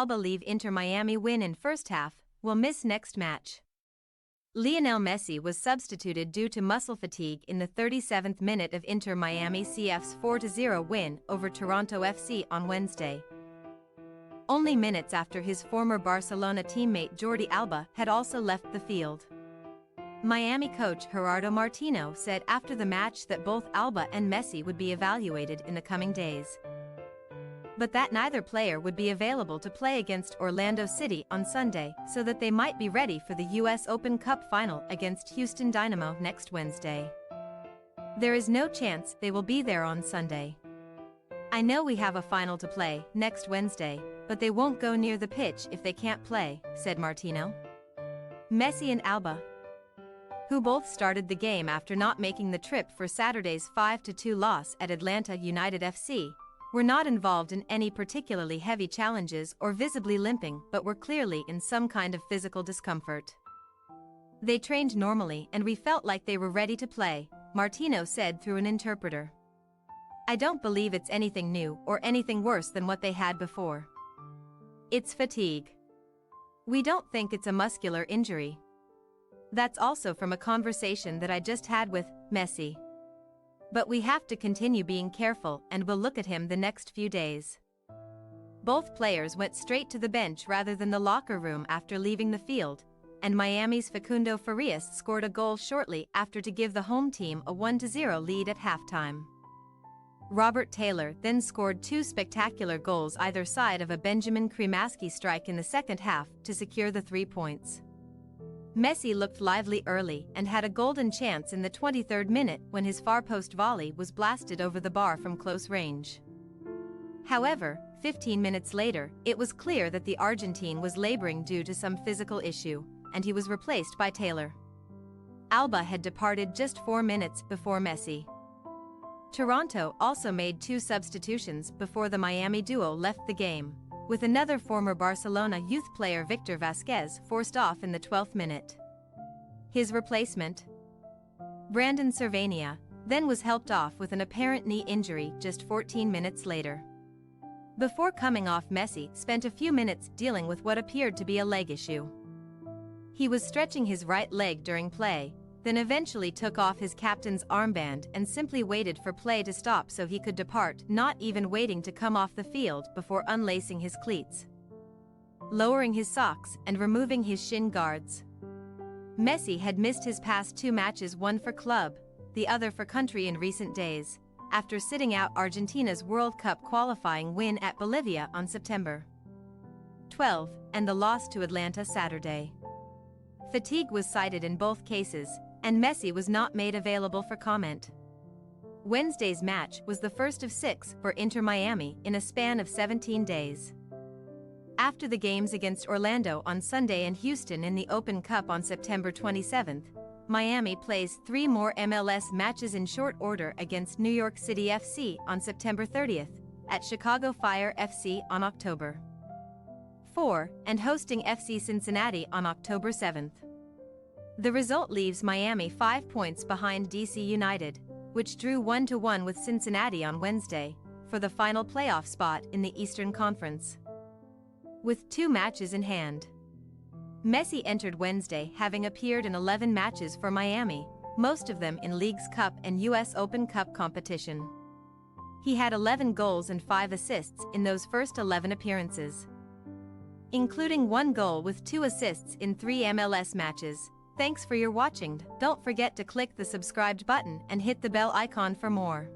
Alba leave Inter Miami win in first half, will miss next match. Lionel Messi was substituted due to muscle fatigue in the 37th minute of Inter Miami CF's 4-0 win over Toronto FC on Wednesday. Only minutes after his former Barcelona teammate Jordi Alba had also left the field. Miami coach Gerardo Martino said after the match that both Alba and Messi would be evaluated in the coming days, but that neither player would be available to play against Orlando City on Sunday so that they might be ready for the US Open Cup final against Houston Dynamo next Wednesday. There is no chance they will be there on Sunday. I know we have a final to play next Wednesday, but they won't go near the pitch if they can't play, said Martino. Messi and Alba, who both started the game after not making the trip for Saturday's 5-2 loss at Atlanta United FC, were not involved in any particularly heavy challenges or visibly limping but were clearly in some kind of physical discomfort. They trained normally and we felt like they were ready to play, Martino said through an interpreter. I don't believe it's anything new or anything worse than what they had before. It's fatigue. We don't think it's a muscular injury. That's also from a conversation that I just had with Messi. But we have to continue being careful and we'll look at him the next few days. Both players went straight to the bench rather than the locker room after leaving the field, and Miami's Facundo Farias scored a goal shortly after to give the home team a 1-0 lead at halftime. Robert Taylor then scored two spectacular goals either side of a Benjamin Cremaschi strike in the second half to secure the 3 points. Messi looked lively early and had a golden chance in the 23rd minute when his far post volley was blasted over the bar from close range. However, 15 minutes later, it was clear that the Argentine was laboring due to some physical issue, and he was replaced by Taylor. Alba had departed just 4 minutes before Messi. Toronto also made 2 substitutions before the Miami duo left the game, with another former Barcelona youth player Victor Vasquez forced off in the 12th minute. His replacement, Brandon Servania, then was helped off with an apparent knee injury just 14 minutes later. Before coming off, Messi spent a few minutes dealing with what appeared to be a leg issue. He was stretching his right leg during play, then eventually took off his captain's armband and simply waited for play to stop so he could depart, not even waiting to come off the field before unlacing his cleats, lowering his socks and removing his shin guards. Messi had missed his past 2 matches, one for club, the other for country in recent days, after sitting out Argentina's World Cup qualifying win at Bolivia on September 12 and the loss to Atlanta Saturday. Fatigue was cited in both cases, and Messi was not made available for comment. Wednesday's match was the first of 6 for Inter Miami in a span of 17 days. After the games against Orlando on Sunday and Houston in the Open Cup on September 27, Miami plays 3 more MLS matches in short order against New York City FC on September 30, at Chicago Fire FC on October 4, and hosting FC Cincinnati on October 7. The result leaves Miami 5 points behind DC United, which drew 1-1 with Cincinnati on Wednesday, for the final playoff spot in the Eastern Conference. With 2 matches in hand, Messi entered Wednesday having appeared in 11 matches for Miami, most of them in Leagues Cup and US Open Cup competition. He had 11 goals and 5 assists in those first 11 appearances, including 1 goal with 2 assists in 3 MLS matches. Thanks for your watching. Don't forget to click the subscribed button and hit the bell icon for more.